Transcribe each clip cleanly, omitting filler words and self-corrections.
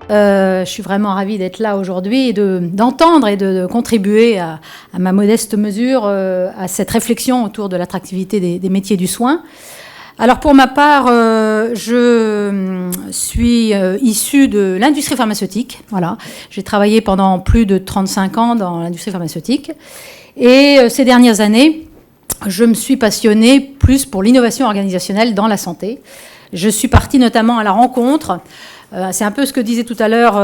Je suis vraiment ravie d'être là aujourd'hui et d'entendre et de contribuer à ma modeste mesure à cette réflexion autour de l'attractivité des métiers du soin. Alors pour ma part, je suis issue de l'industrie pharmaceutique. Voilà. J'ai travaillé pendant plus de 35 ans dans l'industrie pharmaceutique. Et ces dernières années, je me suis passionnée plus pour l'innovation organisationnelle dans la santé. Je suis partie notamment à la rencontre. C'est un peu ce que disait tout à l'heure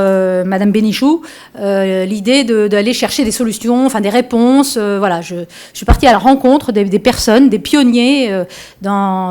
Madame Bénichou, l'idée d'aller chercher des solutions, enfin des réponses. Voilà, je suis partie à la rencontre des personnes, des pionniers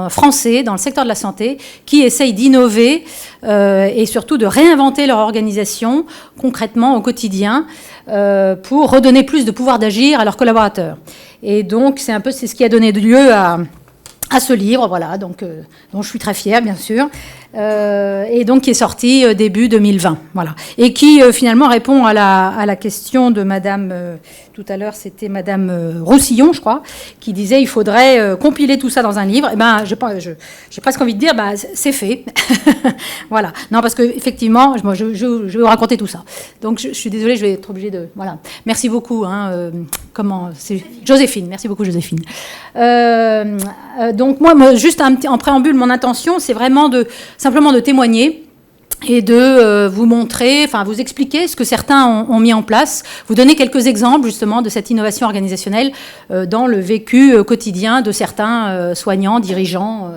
français dans le secteur de la santé qui essayent d'innover et surtout de réinventer leur organisation concrètement au quotidien pour redonner plus de pouvoir d'agir à leurs collaborateurs. Et donc c'est ce qui a donné lieu à ce livre, voilà, donc, dont je suis très fière, bien sûr, et donc qui est sorti début 2020, voilà, et qui finalement répond à la question de Madame, tout à l'heure c'était Madame Roussillon, je crois, qui disait il faudrait compiler tout ça dans un livre. Et ben, j'ai presque envie de dire, c'est fait, voilà. Non, parce que effectivement, je vais vous raconter tout ça. Donc je suis désolée, je vais être obligée de, voilà. Merci beaucoup. C'est Joséphine. Merci beaucoup, Joséphine. Donc moi, juste en préambule, mon intention, c'est vraiment simplement de témoigner et de vous montrer, enfin vous expliquer ce que certains ont mis en place, vous donner quelques exemples justement de cette innovation organisationnelle dans le vécu quotidien de certains soignants, dirigeants,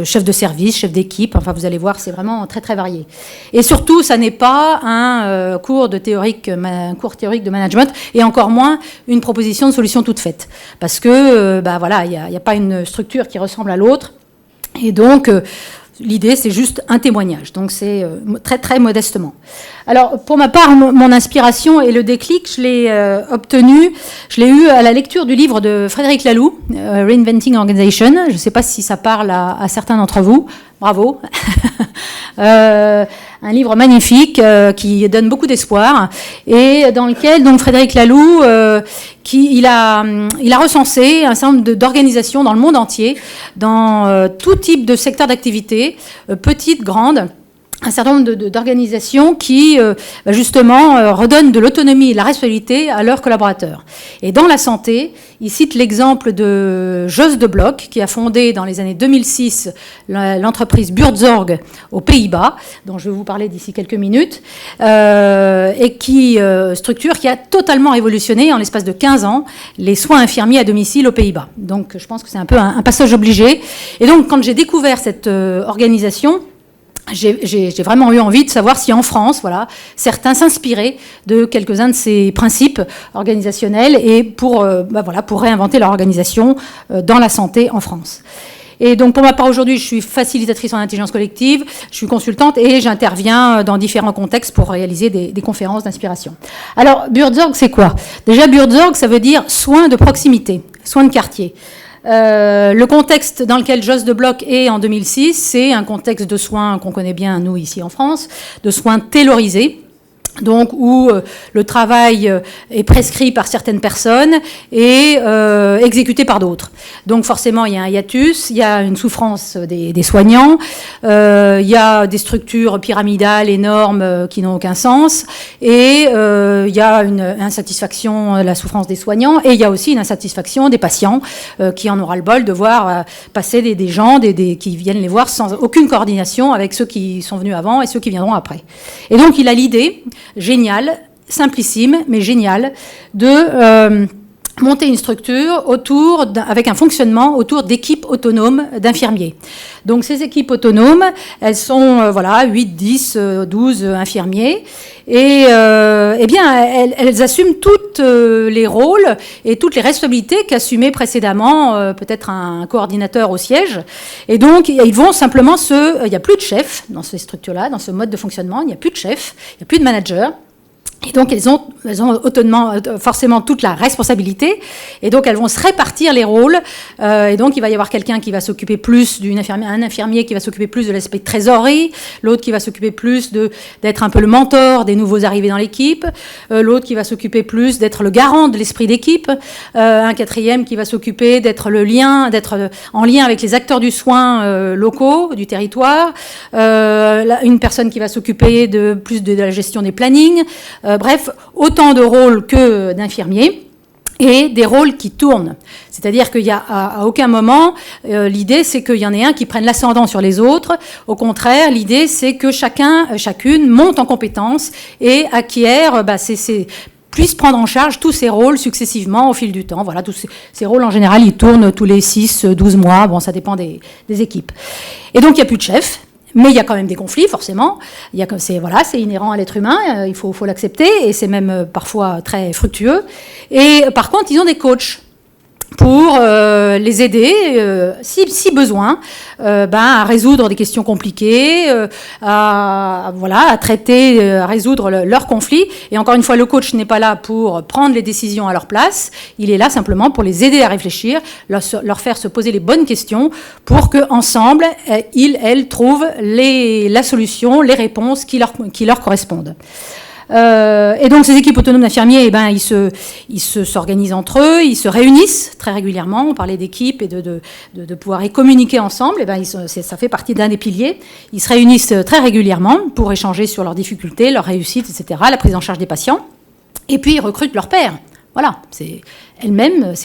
chefs de service, chefs d'équipe. Enfin vous allez voir, c'est vraiment très très varié. Et surtout, ça n'est pas un cours théorique de management et encore moins une proposition de solution toute faite, parce que voilà, il y a pas une structure qui ressemble à l'autre, et donc l'idée, c'est juste un témoignage, donc c'est très très modestement. Alors pour ma part, mon inspiration et le déclic, je l'ai eu à la lecture du livre de Frédéric Laloux, Reinventing Organization. Je ne sais pas si ça parle à certains d'entre vous. Bravo. Un livre magnifique qui donne beaucoup d'espoir et dans lequel donc Frédéric Laloux il a recensé un certain nombre d'organisations dans le monde entier, dans tout type de secteur d'activité, petites, grandes. Un certain nombre d'organisations qui, justement, redonnent de l'autonomie et de la responsabilité à leurs collaborateurs. Et dans la santé, il cite l'exemple de Jos de Blok, qui a fondé dans les années 2006 l'entreprise Buurtzorg aux Pays-Bas, dont je vais vous parler d'ici quelques minutes, et structure qui a totalement révolutionné en l'espace de 15 ans les soins infirmiers à domicile aux Pays-Bas. Donc je pense que c'est un peu un passage obligé. Et donc quand j'ai découvert cette organisation, j'ai vraiment eu envie de savoir si en France, voilà, certains s'inspiraient de quelques-uns de ces principes organisationnels et pour réinventer leur organisation dans la santé en France. Et donc pour ma part aujourd'hui, je suis facilitatrice en intelligence collective, je suis consultante et j'interviens dans différents contextes pour réaliser des conférences d'inspiration. Alors Buurtzorg, c'est quoi? Déjà Buurtzorg, ça veut dire soins de proximité, soins de quartier. Le contexte dans lequel Jos de Blok est en 2006, c'est un contexte de soins qu'on connaît bien, nous, ici en France, de soins taylorisés, donc où le travail est prescrit par certaines personnes et exécuté par d'autres. Donc forcément, il y a un hiatus, il y a une souffrance des soignants, il y a des structures pyramidales énormes qui n'ont aucun sens, et il y a une insatisfaction, la souffrance des soignants, et il y a aussi une insatisfaction des patients qui en aura le bol de voir passer des gens qui viennent les voir sans aucune coordination avec ceux qui sont venus avant et ceux qui viendront après. Et donc il a l'idée génial, simplissime, mais génial, de monter une structure avec un fonctionnement autour d'équipes autonomes d'infirmiers. Donc ces équipes autonomes, elles sont 8, 10, 12 infirmiers et elles assument tous les rôles et toutes les responsabilités qu'assumait précédemment peut-être un coordinateur au siège. Et donc ils vont simplement il n'y a plus de chef dans ces structures-là, dans ce mode de fonctionnement, il n'y a plus de chef, il n'y a plus de manager. Et donc, elles ont forcément toute la responsabilité. Et donc, elles vont se répartir les rôles. Et donc, il va y avoir quelqu'un qui va s'occuper plus un infirmier qui va s'occuper plus de l'aspect trésorerie, l'autre qui va s'occuper plus d'être un peu le mentor des nouveaux arrivés dans l'équipe, l'autre qui va s'occuper plus d'être le garant de l'esprit d'équipe, un quatrième qui va s'occuper d'être en lien avec les acteurs du soin locaux, du territoire, une personne qui va s'occuper plus de la gestion des plannings. Bref, autant de rôles que d'infirmiers et des rôles qui tournent. C'est-à-dire qu'il y a à aucun moment, l'idée c'est qu'il y en ait un qui prenne l'ascendant sur les autres. Au contraire, l'idée c'est que chacune monte en compétences et acquiert, puisse prendre en charge tous ces rôles successivement au fil du temps. Voilà, tous ces rôles en général, ils tournent tous les 6-12 mois. Bon, ça dépend des équipes. Et donc, il n'y a plus de chef. Mais il y a quand même des conflits, forcément. C'est inhérent à l'être humain, il faut l'accepter, et c'est même parfois très fructueux. Et par contre, ils ont des coachs pour les aider, si besoin, à résoudre des questions compliquées, à traiter, à résoudre leurs conflits. Et encore une fois, le coach n'est pas là pour prendre les décisions à leur place. Il est là simplement pour les aider à réfléchir, leur faire se poser les bonnes questions pour qu'ensemble, elles trouvent la solution, les réponses qui leur correspondent. Et donc ces équipes autonomes d'infirmiers, ils s'organisent entre eux, ils se réunissent très régulièrement. On parlait d'équipes et de pouvoir y communiquer ensemble. Ça fait partie d'un des piliers. Ils se réunissent très régulièrement pour échanger sur leurs difficultés, leurs réussites, etc., la prise en charge des patients. Et puis ils recrutent leurs pairs. Voilà, c'est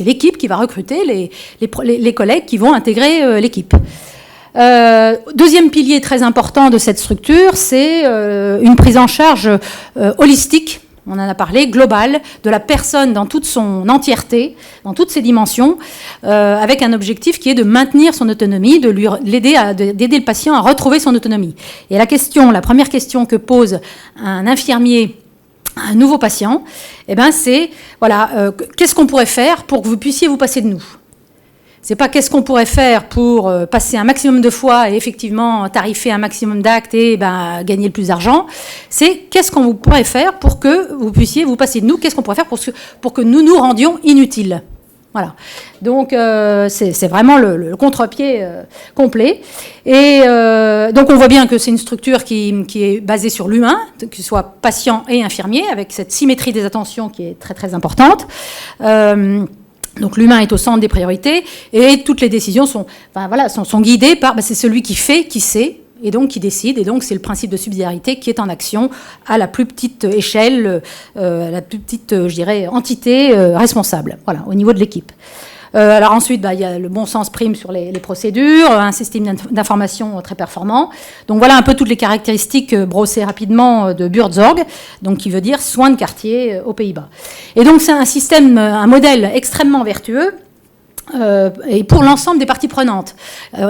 l'équipe qui va recruter les collègues qui vont intégrer l'équipe. Deuxième pilier très important de cette structure, c'est une prise en charge holistique, on en a parlé, globale, de la personne dans toute son entièreté, dans toutes ses dimensions, avec un objectif qui est de maintenir son autonomie, d'aider le patient à retrouver son autonomie. Et la première question que pose un infirmier à un nouveau patient, c'est qu'est-ce qu'on pourrait faire pour que vous puissiez vous passer de nous ? C'est pas qu'est-ce qu'on pourrait faire pour passer un maximum de fois et effectivement tarifer un maximum d'actes et gagner le plus d'argent. C'est qu'est-ce qu'on pourrait faire pour que vous puissiez vous passer de nous. Qu'est-ce qu'on pourrait faire pour que nous nous rendions inutiles. Voilà. Donc c'est vraiment le contre-pied complet. Et donc on voit bien que c'est une structure qui est basée sur l'humain, que ce soit patient et infirmier, avec cette symétrie des attentions qui est très très importante. Donc l'humain est au centre des priorités et toutes les décisions sont guidées par c'est celui qui fait, qui sait et donc qui décide. Et donc c'est le principe de subsidiarité qui est en action à la plus petite échelle, la plus petite, entité responsable. Voilà, au niveau de l'équipe. Alors ensuite, il y a le bon sens prime sur les procédures, un système d'information très performant. Donc voilà un peu toutes les caractéristiques brossées rapidement de Buurtzorg, donc qui veut dire soins de quartier aux Pays-Bas. Et donc c'est un modèle extrêmement vertueux. Et pour l'ensemble des parties prenantes.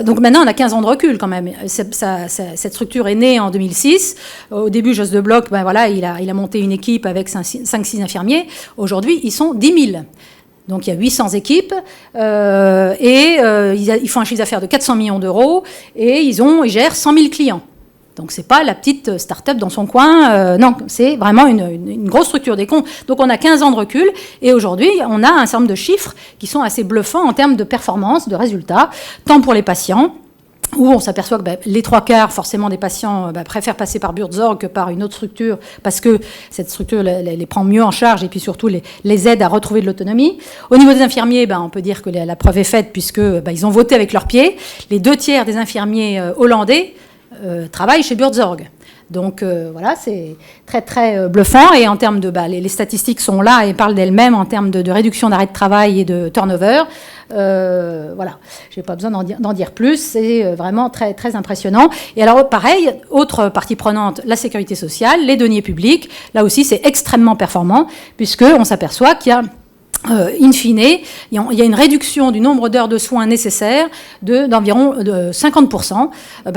Donc maintenant, on a 15 ans de recul quand même. Cette structure est née en 2006. Au début, Jos de Blok, il a monté une équipe avec 5-6 infirmiers. Aujourd'hui, ils sont 10 000. Donc il y a 800 équipes ils font un chiffre d'affaires de 400 millions d'euros et ils gèrent 100 000 clients. Donc c'est pas la petite start-up dans son coin, non, c'est vraiment une grosse structure des comptes. Donc on a 15 ans de recul et aujourd'hui on a un certain nombre de chiffres qui sont assez bluffants en termes de performance, de résultats, tant pour les patients, où on s'aperçoit que les 3/4 forcément des patients préfèrent passer par Buurtzorg que par une autre structure parce que cette structure les prend mieux en charge et puis surtout les aide à retrouver de l'autonomie. Au niveau des infirmiers, on peut dire que la preuve est faite puisque ils ont voté avec leurs pieds. Les 2/3 des infirmiers hollandais travaillent chez Buurtzorg. Donc voilà, c'est très très bluffant et en termes de les statistiques sont là et parlent d'elles-mêmes en termes de réduction d'arrêt de travail et de turnover. Voilà, j'ai pas besoin d'en dire plus, c'est vraiment très très impressionnant. Et alors pareil, autre partie prenante, la sécurité sociale, les deniers publics, là aussi c'est extrêmement performant puisque on s'aperçoit qu'il y a in fine, il y a une réduction du nombre d'heures de soins nécessaires d'environ 50%,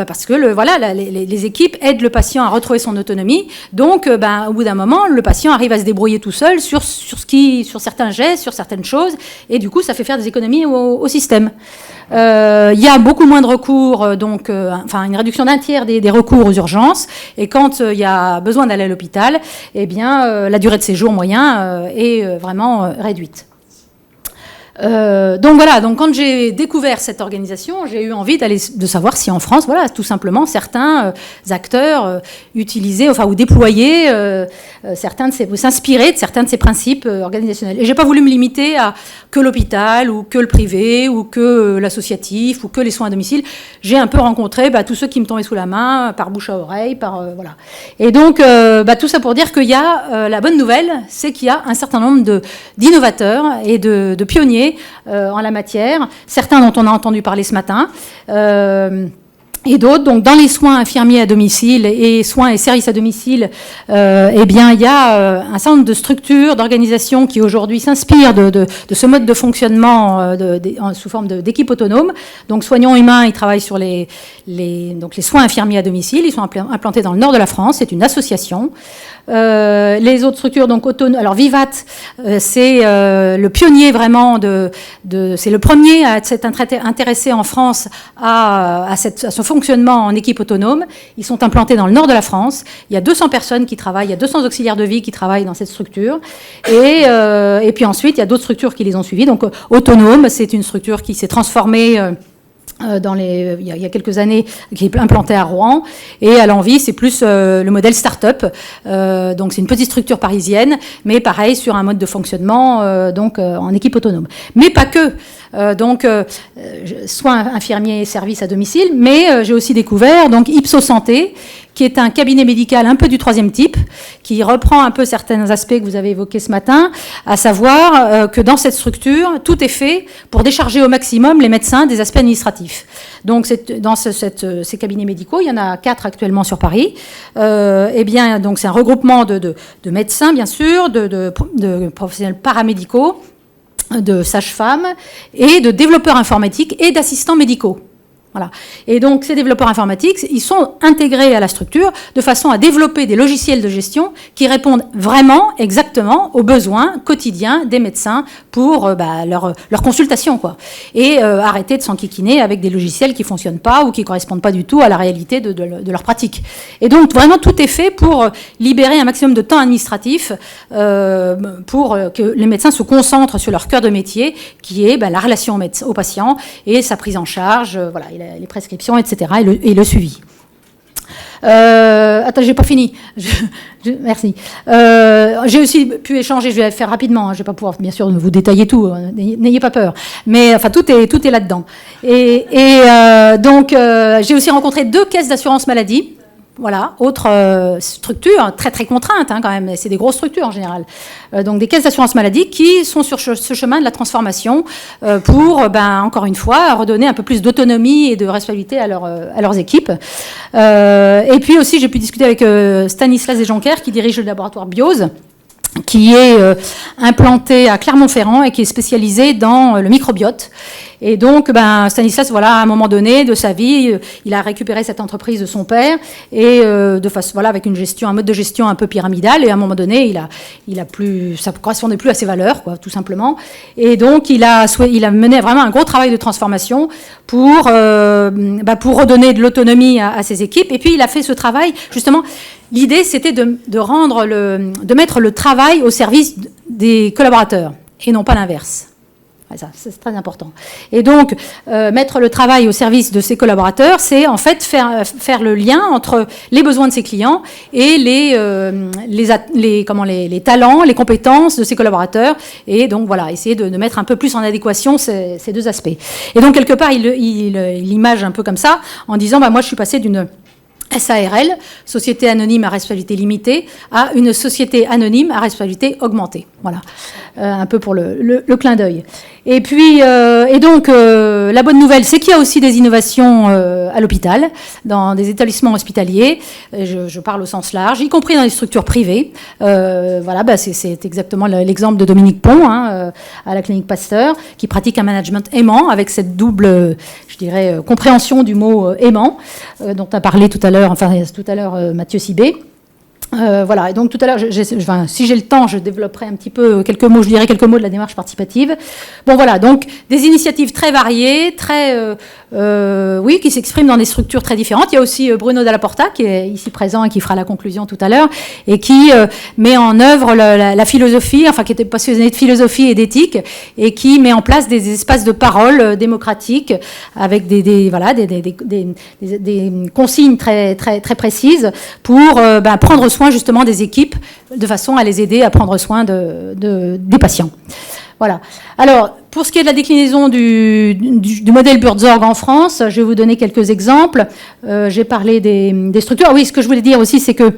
parce que les équipes aident le patient à retrouver son autonomie. Donc, au bout d'un moment, le patient arrive à se débrouiller tout seul sur certains gestes, sur certaines choses, et du coup, ça fait faire des économies au système. Il y a beaucoup moins de recours, donc, enfin, une réduction d'un tiers des recours aux urgences. Et quand il y a besoin d'aller à l'hôpital, eh bien, la durée de séjour moyen est vraiment réduite. Donc voilà, donc quand j'ai découvert cette organisation, j'ai eu envie de savoir si en France, voilà, tout simplement, certains acteurs utilisaient, enfin, ou déployaient s'inspirer de certains de ces principes organisationnels. Et j'ai pas voulu me limiter à que l'hôpital, ou que le privé, ou que l'associatif, ou que les soins à domicile. J'ai un peu rencontré tous ceux qui me tombaient sous la main, par bouche à oreille, voilà. Et donc, tout ça pour dire qu'il y a, la bonne nouvelle, c'est qu'il y a un certain nombre d'innovateurs et de pionniers en la matière, certains dont on a entendu parler ce matin, et d'autres. Donc, dans les soins infirmiers à domicile et soins et services à domicile, eh bien, il y a un certain nombre de structures, d'organisations qui aujourd'hui s'inspirent de ce mode de fonctionnement sous forme d'équipe autonome. Donc, Soignons Humains, ils travaillent sur les soins infirmiers à domicile. Ils sont implantés dans le nord de la France. C'est une association. Les autres structures, donc autonomes. Alors Vivat, c'est le pionnier vraiment c'est le premier à s'être intéressé en France à ce fonctionnement en équipe autonome. Ils sont implantés dans le nord de la France. Il y a 200 personnes qui travaillent, il y a 200 auxiliaires de vie qui travaillent dans cette structure. Et puis ensuite, il y a d'autres structures qui les ont suivis. Donc Autonome, c'est une structure qui s'est transformée il y a quelques années, qui est implantée à Rouen, et à l'Envie, c'est plus le modèle start-up. Donc c'est une petite structure parisienne, mais pareil sur un mode de fonctionnement en équipe autonome. Mais pas que. Soins infirmiers et services à domicile, mais j'ai aussi découvert Ipso Santé, qui est un cabinet médical un peu du troisième type, qui reprend un peu certains aspects que vous avez évoqués ce matin, à savoir que dans cette structure, tout est fait pour décharger au maximum les médecins des aspects administratifs. Donc, dans ces cabinets médicaux, il y en a 4 actuellement sur Paris. Donc c'est un regroupement de médecins, bien sûr, de professionnels paramédicaux, de sages-femmes et de développeurs informatiques et d'assistants médicaux. Voilà. Et donc, ces développeurs informatiques, ils sont intégrés à la structure de façon à développer des logiciels de gestion qui répondent vraiment, exactement, aux besoins quotidiens des médecins pour leur consultation, quoi. Et arrêter de s'enquiquiner avec des logiciels qui ne fonctionnent pas ou qui ne correspondent pas du tout à la réalité de leur pratique. Et donc, vraiment, tout est fait pour libérer un maximum de temps administratif pour que les médecins se concentrent sur leur cœur de métier, qui est la relation au patient et sa prise en charge, voilà, les prescriptions, etc., et le suivi. Attends, j'ai pas fini. Merci. J'ai aussi pu échanger, je vais faire rapidement, je vais pas pouvoir bien sûr vous détailler tout, n'ayez pas peur. Mais enfin, tout est là-dedans. Donc, j'ai aussi rencontré 2 caisses d'assurance maladie. Voilà, autre structure très très contrainte quand même, c'est des grosses structures en général. Donc des caisses d'assurance maladie qui sont sur ce chemin de la transformation pour, encore une fois, redonner un peu plus d'autonomie et de responsabilité à leurs équipes. Et puis aussi, j'ai pu discuter avec Stanislas Desjoncker qui dirige le laboratoire Biose, qui est implanté à Clermont-Ferrand et qui est spécialisé dans le microbiote. Et donc, Stanislas, voilà, à un moment donné de sa vie, il a récupéré cette entreprise de son père et avec un mode de gestion un peu pyramidal. Et à un moment donné, ça ne correspondait plus à ses valeurs, quoi, tout simplement. Et donc, il a mené vraiment un gros travail de transformation pour redonner de l'autonomie à ses équipes. Et puis, il a fait ce travail, justement. L'idée, c'était de mettre le travail au service des collaborateurs et non pas l'inverse. Ça, c'est très important. Et donc, mettre le travail au service de ses collaborateurs, c'est en fait faire le lien entre les besoins de ses clients et les talents, les compétences de ses collaborateurs. Et donc, voilà, essayer de mettre un peu plus en adéquation ces 2 aspects. Et donc, quelque part, il image un peu comme ça, en disant, moi, je suis passé d'une SARL, Société Anonyme à Responsabilité Limitée, à une Société Anonyme à Responsabilité Augmentée. Voilà, un peu pour le clin d'œil. Et puis, la bonne nouvelle, c'est qu'il y a aussi des innovations à l'hôpital, dans des établissements hospitaliers, je parle au sens large, y compris dans les structures privées. C'est exactement l'exemple de Dominique Pont, à la clinique Pasteur, qui pratique un management aimant, avec cette double, compréhension du mot aimant, dont a parlé tout à l'heure Mathieu Sibé. Voilà, et donc tout à l'heure, si j'ai le temps, je développerai un petit peu quelques mots, je dirai quelques mots de la démarche participative. Bon voilà, donc des initiatives très variées, oui, qui s'expriment dans des structures très différentes. Il y a aussi Bruno Dalla Porta, qui est ici présent et qui fera la conclusion tout à l'heure, et qui met en œuvre la philosophie, enfin qui était passionné de philosophie et d'éthique, et qui met en place des espaces de parole démocratiques avec des consignes très précises pour prendre soin justement des équipes de façon à les aider à prendre soin des patients. Voilà. Alors, pour ce qui est de la déclinaison du modèle Buurtzorg en France, je vais vous donner quelques exemples. J'ai parlé des structures. Ah oui, ce que je voulais dire aussi, c'est que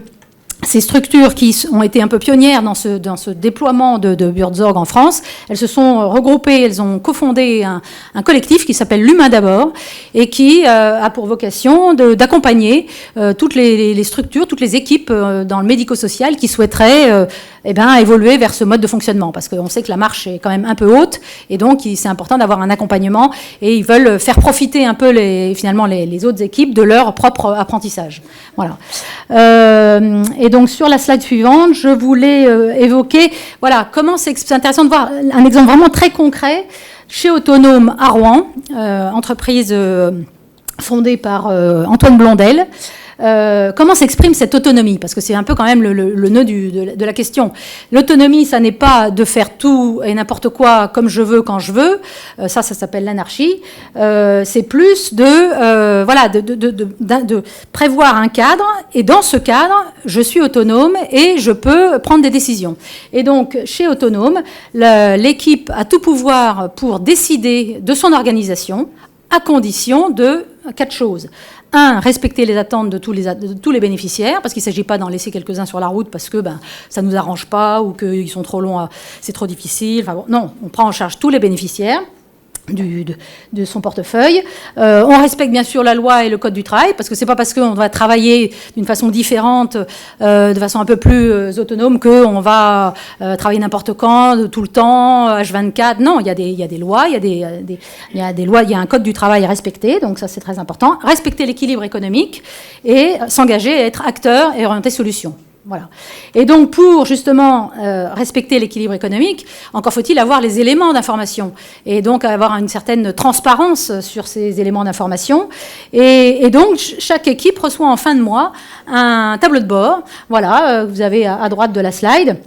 ces structures qui ont été un peu pionnières dans ce déploiement de Buurtzorg en France, elles se sont regroupées, elles ont cofondé un collectif qui s'appelle l'Humain d'abord et qui a pour vocation d'accompagner toutes les structures, toutes les équipes dans le médico-social qui souhaiteraient évoluer vers ce mode de fonctionnement, parce qu'on sait que la marche est quand même un peu haute et donc c'est important d'avoir un accompagnement et ils veulent faire profiter un peu finalement les autres équipes de leur propre apprentissage. Voilà. Et donc sur la slide suivante, je voulais évoquer, voilà, comment c'est intéressant de voir un exemple vraiment très concret chez Autonome à Rouen, entreprise fondée par Antoine Blondel. Comment s'exprime cette autonomie? Parce que c'est un peu quand même le nœud de la question. L'autonomie, ça n'est pas de faire tout et n'importe quoi comme je veux, quand je veux. Ça s'appelle l'anarchie. C'est plus de prévoir un cadre. Et dans ce cadre, je suis autonome et je peux prendre des décisions. Et donc, chez Autonome, l'équipe a tout pouvoir pour décider de son organisation à condition de 4 choses. 1, respecter les attentes de tous les bénéficiaires, parce qu'il ne s'agit pas d'en laisser quelques-uns sur la route parce que ça ne nous arrange pas ou qu'ils sont trop longs, c'est trop difficile. Enfin, bon, non, on prend en charge tous les bénéficiaires de son portefeuille. On respecte bien sûr la loi et le code du travail, parce que c'est pas parce qu'on va travailler d'une façon différente, de façon un peu plus autonome, qu'on va travailler n'importe quand, tout le temps, H24. Non, il y a des lois, il y a des lois, il y a un code du travail à respecter, donc ça c'est très important. Respecter l'équilibre économique et s'engager à être acteur et orienter solution. Voilà. Et donc, pour justement respecter l'équilibre économique, encore faut-il avoir les éléments d'information et donc avoir une certaine transparence sur ces éléments d'information. Et donc, chaque équipe reçoit en fin de mois un tableau de bord. Voilà, vous avez à droite de la slide,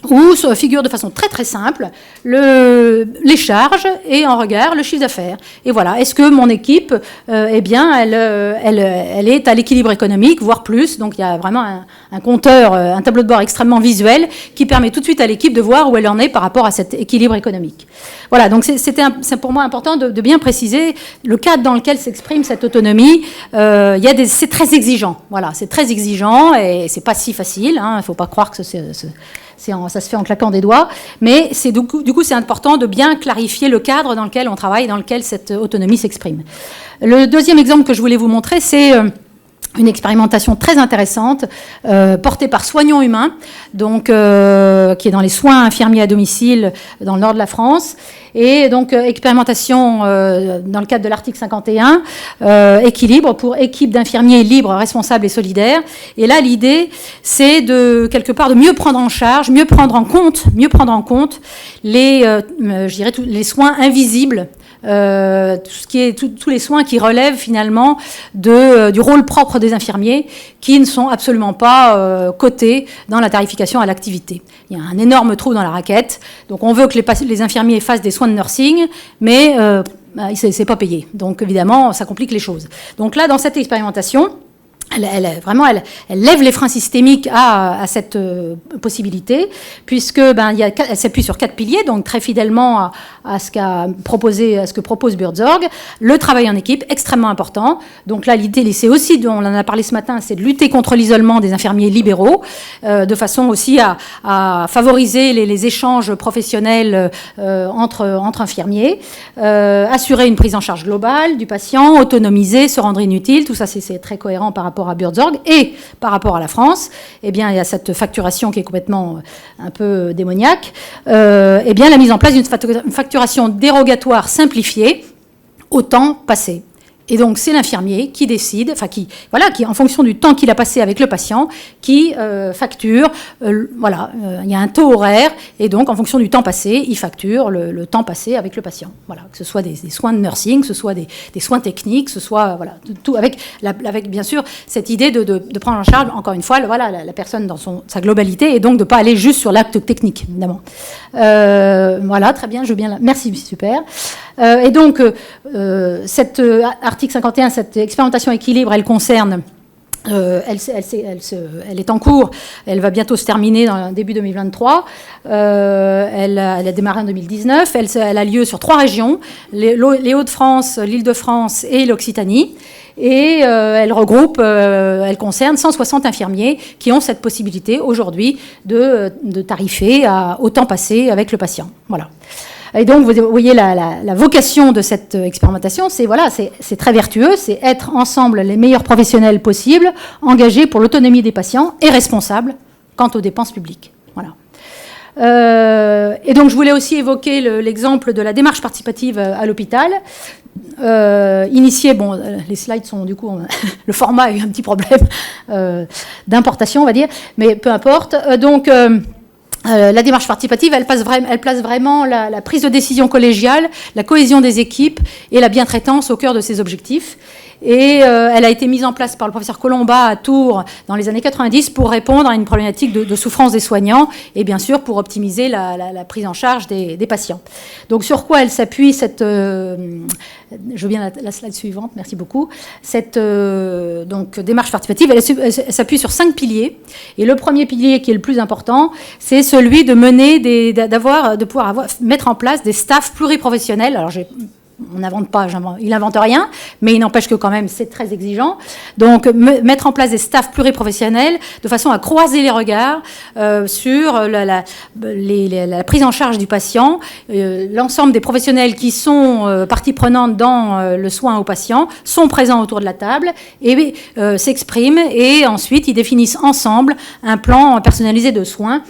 où figure de façon très très simple les charges et en regard le chiffre d'affaires. Et voilà, est-ce que mon équipe, elle est à l'équilibre économique, voire plus. Donc il y a vraiment un compteur, un tableau de bord extrêmement visuel qui permet tout de suite à l'équipe de voir où elle en est par rapport à cet équilibre économique. Voilà, donc c'est pour moi important de bien préciser le cadre dans lequel s'exprime cette autonomie. C'est très exigeant. Voilà, c'est très exigeant et c'est pas si facile. Il ne faut pas croire que ça se fait en claquant des doigts, mais du coup, c'est important de bien clarifier le cadre dans lequel on travaille, dans lequel cette autonomie s'exprime. Le deuxième exemple que je voulais vous montrer, c'est une expérimentation très intéressante portée par Soignons Humains, donc qui est dans les soins infirmiers à domicile dans le nord de la France. Et donc expérimentation dans le cadre de l'article 51, équilibre pour équipe d'infirmiers libres, responsables et solidaires. Et là, l'idée, c'est quelque part de mieux prendre en charge, mieux prendre en compte les soins invisibles. Tous les soins qui relèvent finalement du rôle propre des infirmiers, qui ne sont absolument pas cotés dans la tarification à l'activité. Il y a un énorme trou dans la raquette. Donc on veut que les infirmiers fassent des soins de nursing, mais c'est pas payé. Donc évidemment, ça complique les choses. Donc là, dans cette expérimentation, elle lève les freins systémiques à cette possibilité, puisque elle s'appuie sur 4 piliers, donc très fidèlement à ce que propose Buurtzorg. Le travail en équipe, extrêmement important. Donc là, l'idée, c'est aussi, on en a parlé ce matin, c'est de lutter contre l'isolement des infirmiers libéraux, de façon aussi à favoriser les échanges professionnels entre infirmiers, assurer une prise en charge globale du patient, autonomiser, se rendre inutile. Tout ça, c'est très cohérent par rapport à Buurtzorg et par rapport à la France. Eh bien, il y a cette facturation qui est complètement un peu démoniaque. Eh bien, la mise en place d'une facturation dérogatoire simplifiée au temps passé. Et donc, c'est l'infirmier qui décide, qui, en fonction du temps qu'il a passé avec le patient, qui facture. Il y a un taux horaire, et donc, en fonction du temps passé, il facture le temps passé avec le patient. Voilà, que ce soit des soins de nursing, que ce soit des soins techniques, que ce soit, tout avec bien sûr, cette idée de prendre en charge, encore une fois, la personne dans sa globalité, et donc de ne pas aller juste sur l'acte technique, évidemment. Très bien, je veux bien. Merci, super. Et donc, cet article 51, cette expérimentation équilibre, elle concerne, elle est en cours, elle va bientôt se terminer dans début 2023. Elle a démarré en 2019. Elle a lieu sur 3 régions, les Hauts-de-France, l'Île-de-France et l'Occitanie. Et elle concerne 160 infirmiers qui ont cette possibilité aujourd'hui de tarifer au temps passé avec le patient. Voilà. Et donc, vous voyez la vocation de cette expérimentation, c'est très vertueux, c'est être ensemble les meilleurs professionnels possibles, engagés pour l'autonomie des patients et responsables quant aux dépenses publiques. Voilà. Et donc, je voulais aussi évoquer l'exemple de la démarche participative à l'hôpital. Initiée, les slides sont du coup, le format a eu un petit problème d'importation, on va dire, mais peu importe. Donc, la démarche participative, elle place vraiment la prise de décision collégiale, la cohésion des équipes et la bientraitance au cœur de ses objectifs. Et elle a été mise en place par le professeur Colomba à Tours dans les années 90 pour répondre à une problématique de souffrance des soignants et bien sûr pour optimiser la prise en charge des patients. Donc sur quoi elle s'appuie je veux bien la slide suivante, merci beaucoup. Cette donc démarche participative, elle s'appuie sur 5 piliers. Et le premier pilier qui est le plus important, c'est celui de mettre en place des staffs pluriprofessionnels. Alors on n'invente pas, il n'invente rien, mais il n'empêche que quand même c'est très exigeant. Donc mettre en place des staffs pluriprofessionnels de façon à croiser les regards sur la prise en charge du patient, l'ensemble des professionnels qui sont partie prenante dans le soin au patient sont présents autour de la table et s'expriment et ensuite ils définissent ensemble un plan personnalisé de soins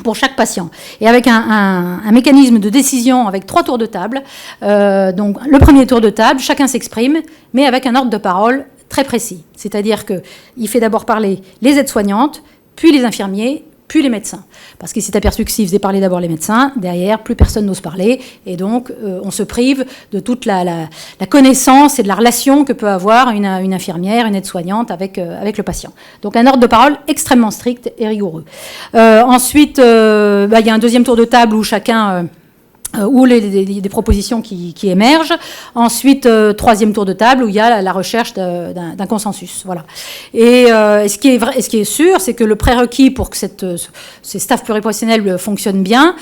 pour chaque patient. Et avec un mécanisme de décision avec 3 tours de table. Donc, le premier tour de table, chacun s'exprime, mais avec un ordre de parole très précis. C'est-à-dire qu'il fait d'abord parler les aides-soignantes, puis les infirmiers, puis les médecins. Parce qu'il s'est aperçu que s'il faisait parler d'abord les médecins, derrière, plus personne n'ose parler. Et donc, on se prive de toute la connaissance et de la relation que peut avoir une infirmière, une aide-soignante avec le patient. Donc, un ordre de parole extrêmement strict et rigoureux. Ensuite, il y a un deuxième tour de table où chacun... ou des propositions qui émergent. Ensuite, troisième tour de table où il y a la recherche d'un consensus. Voilà. Et ce qui est sûr, c'est que le prérequis pour que ces staffs pluriprofessionnels fonctionnent bien,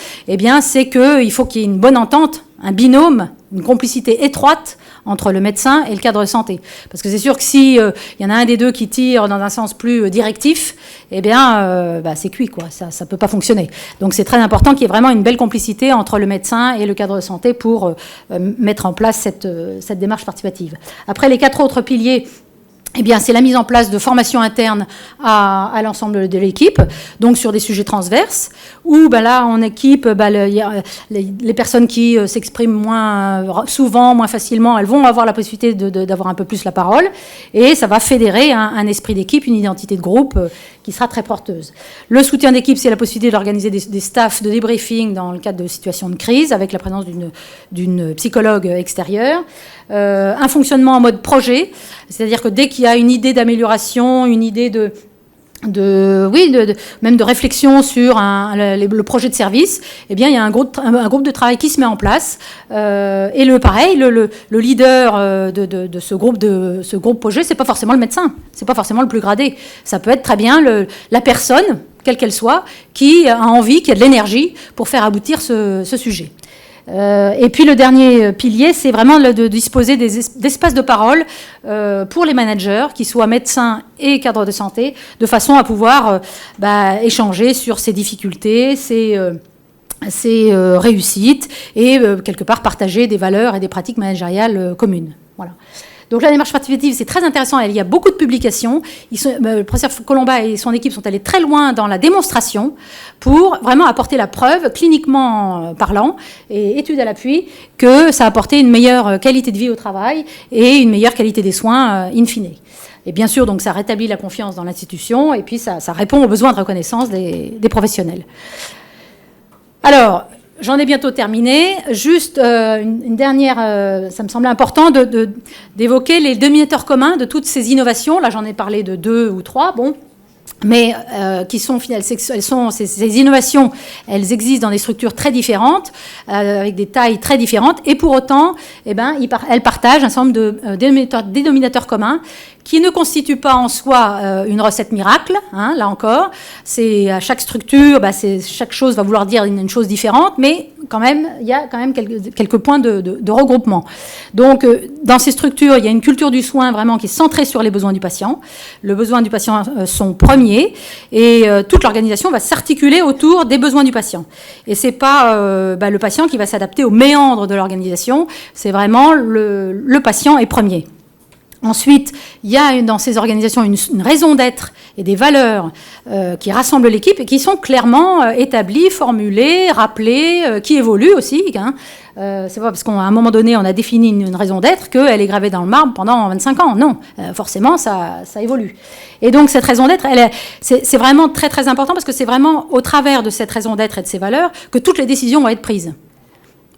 c'est qu'il faut qu'il y ait une bonne entente, un binôme, une complicité étroite entre le médecin et le cadre de santé. Parce que c'est sûr que si y en a un des deux qui tire dans un sens plus directif, c'est cuit, quoi. Ça peut pas fonctionner. Donc c'est très important qu'il y ait vraiment une belle complicité entre le médecin et le cadre de santé pour mettre en place cette démarche participative. Après, les 4 autres piliers, c'est la mise en place de formations internes à l'ensemble de l'équipe, donc sur des sujets transverses, où là, en équipe, les personnes qui s'expriment moins souvent, moins facilement, elles vont avoir la possibilité d'avoir un peu plus la parole, et ça va fédérer un esprit d'équipe, une identité de groupe qui sera très porteuse. Le soutien d'équipe, c'est la possibilité d'organiser des staffs de débriefing dans le cadre de situations de crise, avec la présence d'une psychologue extérieure. Un fonctionnement en mode projet, c'est-à-dire que dès qu'il y a une idée d'amélioration, une idée même de réflexion sur le projet de service, il y a un groupe de travail qui se met en place. Et le leader de ce groupe projet, c'est pas forcément le médecin, c'est pas forcément le plus gradé. Ça peut être très bien la personne, quelle qu'elle soit, qui a envie, qui a de l'énergie pour faire aboutir ce sujet. Et puis le dernier pilier, c'est vraiment de disposer d'espaces de parole pour les managers, qui soient médecins et cadres de santé, de façon à pouvoir échanger sur ces difficultés, ces réussites, et quelque part partager des valeurs et des pratiques managériales communes. Voilà. Donc la démarche participative, c'est très intéressant. Il y a beaucoup de publications. Le professeur Colomba et son équipe sont allés très loin dans la démonstration pour vraiment apporter la preuve, cliniquement parlant, et études à l'appui, que ça a apporté une meilleure qualité de vie au travail et une meilleure qualité des soins in fine. Et bien sûr, donc, ça rétablit la confiance dans l'institution et puis ça répond aux besoins de reconnaissance des professionnels. Alors, j'en ai bientôt terminé. Juste une dernière, ça me semblait important d'évoquer les dénominateurs communs de toutes ces innovations. Là, j'en ai parlé de 2 ou 3, bon. Mais qui sont, ces innovations, elles existent dans des structures très différentes, avec des tailles très différentes, et pour autant, elles partagent un certain nombre de dénominateurs communs qui ne constituent pas en soi une recette miracle, hein, là encore. C'est à chaque structure, chaque chose va vouloir dire une chose différente, mais quand même, il y a quand même quelques points de regroupement. Donc, dans ces structures, il y a une culture du soin vraiment qui est centrée sur les besoins du patient. Le besoin du patient sont premiers, et toute l'organisation va s'articuler autour des besoins du patient. Et c'est pas le patient qui va s'adapter aux méandres de l'organisation, c'est vraiment le patient est premier. Ensuite, il y a dans ces organisations une raison d'être et des valeurs qui rassemblent l'équipe et qui sont clairement établies, formulées, rappelées, qui évoluent aussi. Hein. C'est pas parce qu'à un moment donné, on a défini une raison d'être qu'elle est gravée dans le marbre pendant 25 ans. Non, forcément, ça évolue. Et donc, cette raison d'être, c'est vraiment très, très important parce que c'est vraiment au travers de cette raison d'être et de ces valeurs que toutes les décisions vont être prises.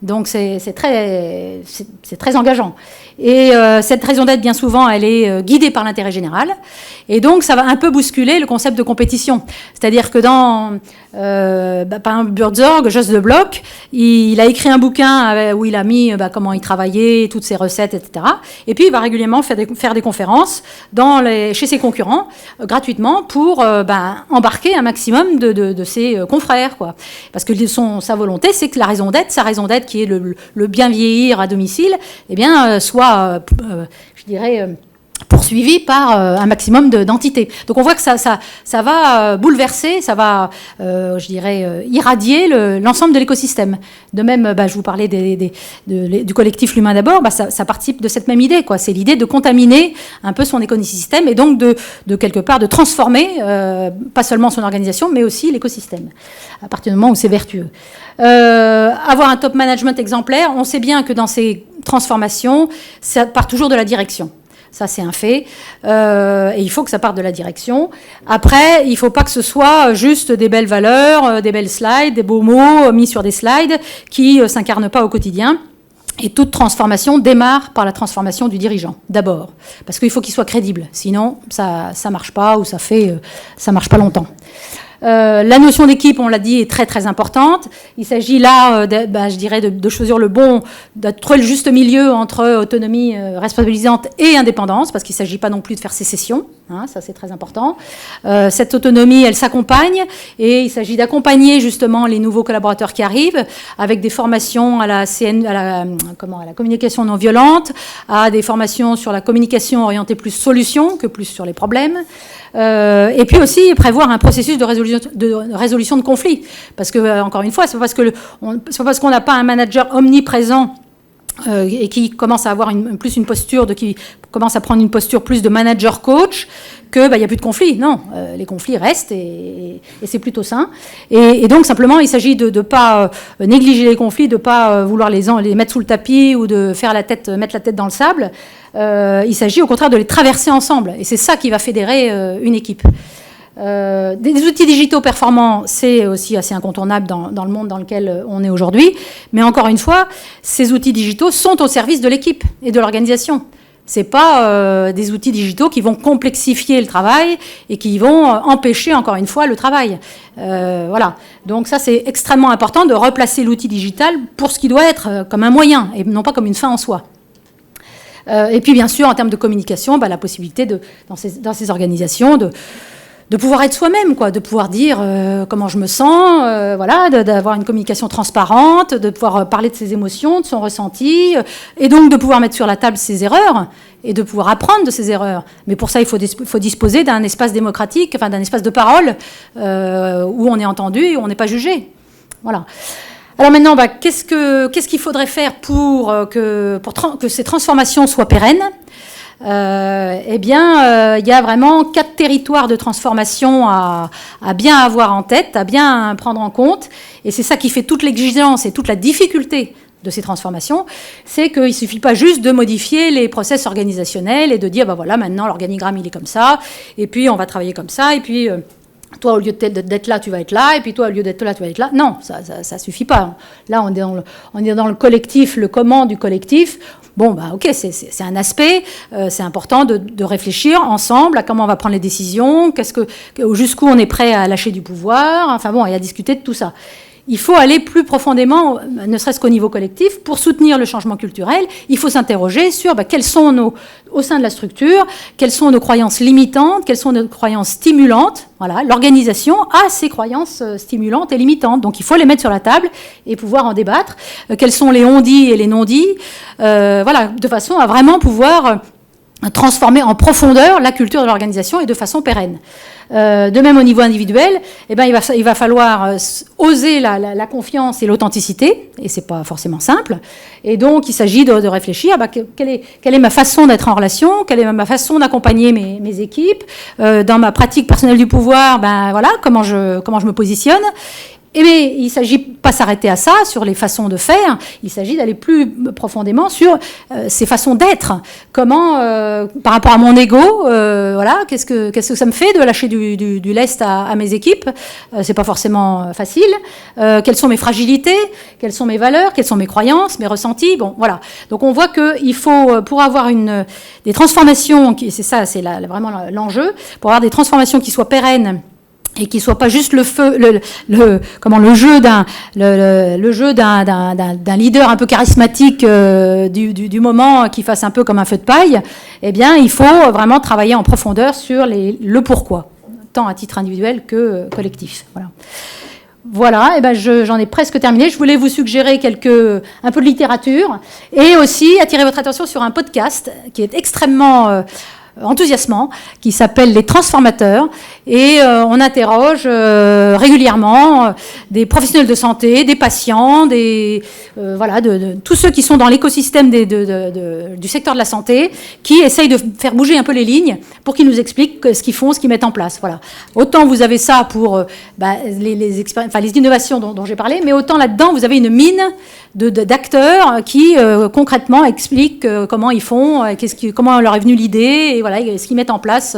Donc c'est très engageant. Et cette raison d'être, bien souvent, elle est guidée par l'intérêt général. Et donc ça va un peu bousculer le concept de compétition. C'est-à-dire que dans, par exemple, Burzorg, Jos de Bloch, il a écrit un bouquin où il a mis comment il travaillait, toutes ses recettes, etc. Et puis il va régulièrement faire des conférences chez ses concurrents, gratuitement, pour embarquer un maximum de ses confrères, quoi. Parce que sa volonté, c'est que sa raison d'être, qui est le bien vieillir à domicile, eh bien, soit, je dirais, poursuivi par un maximum d'entités. Donc on voit que ça va bouleverser, ça va, je dirais, irradier l'ensemble de l'écosystème. De même, je vous parlais du collectif L'Humain d'abord, ça participe de cette même idée, quoi. C'est l'idée de contaminer un peu son écosystème et donc de quelque part de transformer, pas seulement son organisation, mais aussi l'écosystème, à partir du moment où c'est vertueux. Avoir un top management exemplaire, on sait bien que dans ces transformations, ça part toujours de la direction. Ça, c'est un fait. Et il faut que ça parte de la direction. Après, il ne faut pas que ce soit juste des belles valeurs, des belles slides, des beaux mots mis sur des slides qui ne s'incarnent pas au quotidien. Et toute transformation démarre par la transformation du dirigeant, d'abord. Parce qu'il faut qu'il soit crédible. Sinon, ça ne marche pas ou ça marche pas longtemps. La notion d'équipe, on l'a dit, est très très importante. Il s'agit là, je dirais, de choisir de trouver le juste milieu entre autonomie responsabilisante et indépendance, parce qu'il ne s'agit pas non plus de faire sécession. Hein, ça, c'est très important. Cette autonomie, elle s'accompagne, et il s'agit d'accompagner justement les nouveaux collaborateurs qui arrivent avec des formations à la communication non violente, à des formations sur la communication orientée plus solution que plus sur les problèmes. Et puis aussi prévoir un processus de résolution de conflits. Parce que, encore une fois, c'est pas parce qu'on n'a pas un manager omniprésent et qui commence à avoir une posture qui commence à prendre une posture plus de manager coach que il y a plus de conflits. Non, les conflits restent et c'est plutôt sain. Et donc simplement il s'agit de pas négliger les conflits, de pas vouloir les mettre sous le tapis ou de mettre la tête dans le sable. Il s'agit au contraire de les traverser ensemble et c'est ça qui va fédérer une équipe. Des outils digitaux performants, c'est aussi assez incontournable dans le monde dans lequel on est aujourd'hui. Mais encore une fois, ces outils digitaux sont au service de l'équipe et de l'organisation. C'est pas des outils digitaux qui vont complexifier le travail et qui vont empêcher, encore une fois, le travail. Voilà. Donc ça, c'est extrêmement important de replacer l'outil digital pour ce qui doit être comme un moyen et non pas comme une fin en soi. Et puis, bien sûr, en termes de communication, la possibilité dans ces organisations de pouvoir être soi-même, quoi, de pouvoir dire comment je me sens, voilà, d'avoir une communication transparente, de pouvoir parler de ses émotions, de son ressenti, et donc de pouvoir mettre sur la table ses erreurs et de pouvoir apprendre de ses erreurs. Mais pour ça, il faut disposer d'un espace démocratique, enfin d'un espace de parole où on est entendu et où on n'est pas jugé. Voilà. Alors maintenant, qu'est-ce qu'il faudrait faire pour que ces transformations soient pérennes ? eh bien, il y a vraiment 4 territoires de transformation à bien avoir en tête, à bien prendre en compte. Et c'est ça qui fait toute l'exigence et toute la difficulté de ces transformations, c'est qu'il ne suffit pas juste de modifier les process organisationnels et de dire, ben voilà, maintenant l'organigramme il est comme ça, et puis on va travailler comme ça, et puis toi au lieu d'être là, tu vas être là, et puis toi au lieu d'être là, tu vas être là. Non, ça suffit pas. Là, on est dans le collectif, le comment du collectif. Bon, bah ok, c'est un aspect, c'est important de réfléchir ensemble à comment on va prendre les décisions, jusqu'où on est prêt à lâcher du pouvoir, enfin bon, et à discuter de tout ça. Il faut aller plus profondément, ne serait-ce qu'au niveau collectif, pour soutenir le changement culturel. Il faut s'interroger sur quelles sont au sein de la structure, quelles sont nos croyances limitantes, quelles sont nos croyances stimulantes. Voilà, l'organisation a ces croyances stimulantes et limitantes, donc il faut les mettre sur la table et pouvoir en débattre. Quels sont les on-dit et les non-dits, voilà, de façon à vraiment pouvoir transformer en profondeur la culture de l'organisation et de façon pérenne. De même au niveau individuel, eh ben, il va falloir oser la confiance et l'authenticité, et c'est pas forcément simple. Et donc il s'agit de réfléchir quelle est ma façon d'être en relation, quelle est ma façon d'accompagner mes équipes, dans ma pratique personnelle du pouvoir, voilà, comment je me positionne. Mais il ne s'agit pas s'arrêter à ça, sur les façons de faire, il s'agit d'aller plus profondément sur ces façons d'être. Comment, par rapport à mon ego, voilà, qu'est-ce que ça me fait de lâcher du lest à mes équipes, c'est pas forcément facile. Quelles sont mes fragilités, quelles sont mes valeurs, quelles sont mes croyances, mes ressentis, bon, voilà. Donc on voit qu'il faut, pour avoir des transformations, c'est ça, c'est vraiment l'enjeu, pour avoir des transformations qui soient pérennes, et qui soit pas juste le jeu d'un leader un peu charismatique du moment, qui fasse un peu comme un feu de paille. Eh bien, il faut vraiment travailler en profondeur sur le pourquoi, tant à titre individuel que collectif. Voilà, et ben j'en ai presque terminé. Je voulais vous suggérer un peu de littérature et aussi attirer votre attention sur un podcast qui est extrêmement enthousiasmant, qui s'appelle Les Transformateurs, et on interroge régulièrement des professionnels de santé, des patients, voilà, tous ceux qui sont dans l'écosystème du secteur de la santé, qui essayent de faire bouger un peu les lignes pour qu'ils nous expliquent ce qu'ils font, ce qu'ils mettent en place. Voilà. Autant vous avez ça pour les innovations dont j'ai parlé, mais autant là-dedans vous avez une mine d'acteurs qui concrètement expliquent comment ils font, comment leur est venue l'idée, et voilà, ce qu'ils mettent en place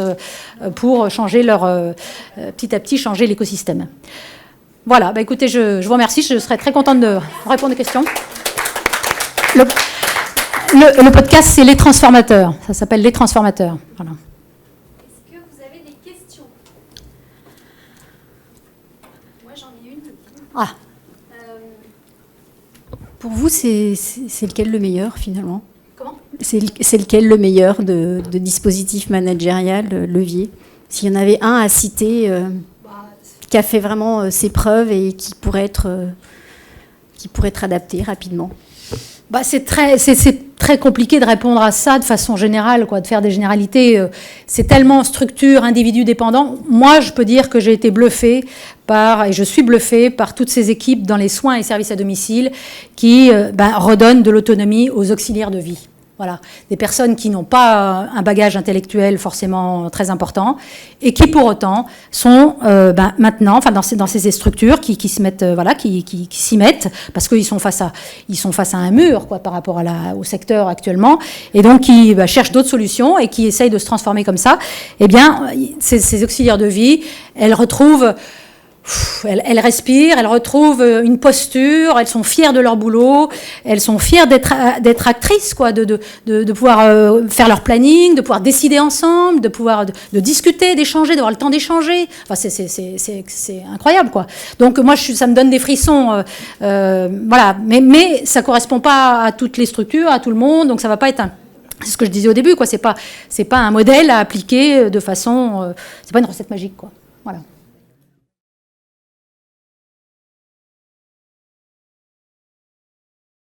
pour changer petit à petit changer l'écosystème. Voilà, écoutez, je vous remercie, je serais très contente de répondre aux questions. Le podcast, c'est Les Transformateurs, ça s'appelle Les Transformateurs. Voilà. Est-ce que vous avez des questions? Moi, j'en ai une. Ah. Pour vous, c'est lequel le meilleur, finalement? Comment? C'est lequel le meilleur de dispositif managérial, levier? S'il y en avait un à citer qui a fait vraiment ses preuves et qui pourrait être adapté rapidement. C'est très compliqué de répondre à ça de façon générale, de faire des généralités. C'est tellement structure, individu dépendant. Moi, je peux dire que j'ai été bluffée et je suis bluffée par toutes ces équipes dans les soins et services à domicile qui redonnent de l'autonomie aux auxiliaires de vie. Voilà, des personnes qui n'ont pas un bagage intellectuel forcément très important et qui pour autant sont maintenant, dans ces structures qui se mettent, qui s'y mettent parce qu'ils sont face à un mur par rapport au secteur actuellement, et donc qui cherchent d'autres solutions et qui essayent de se transformer comme ça. Eh bien, ces auxiliaires de vie, elles retrouvent. Elles respirent, elles retrouvent une posture, elles sont fières de leur boulot, elles sont fières d'être actrices, de pouvoir faire leur planning, de pouvoir décider ensemble, de pouvoir de discuter, d'échanger, d'avoir le temps d'échanger. C'est incroyable, Donc moi, ça me donne des frissons, voilà. Mais ça correspond pas à toutes les structures, à tout le monde, donc ça va pas être c'est ce que je disais au début, C'est pas un modèle à appliquer de façon, c'est pas une recette magique, Voilà.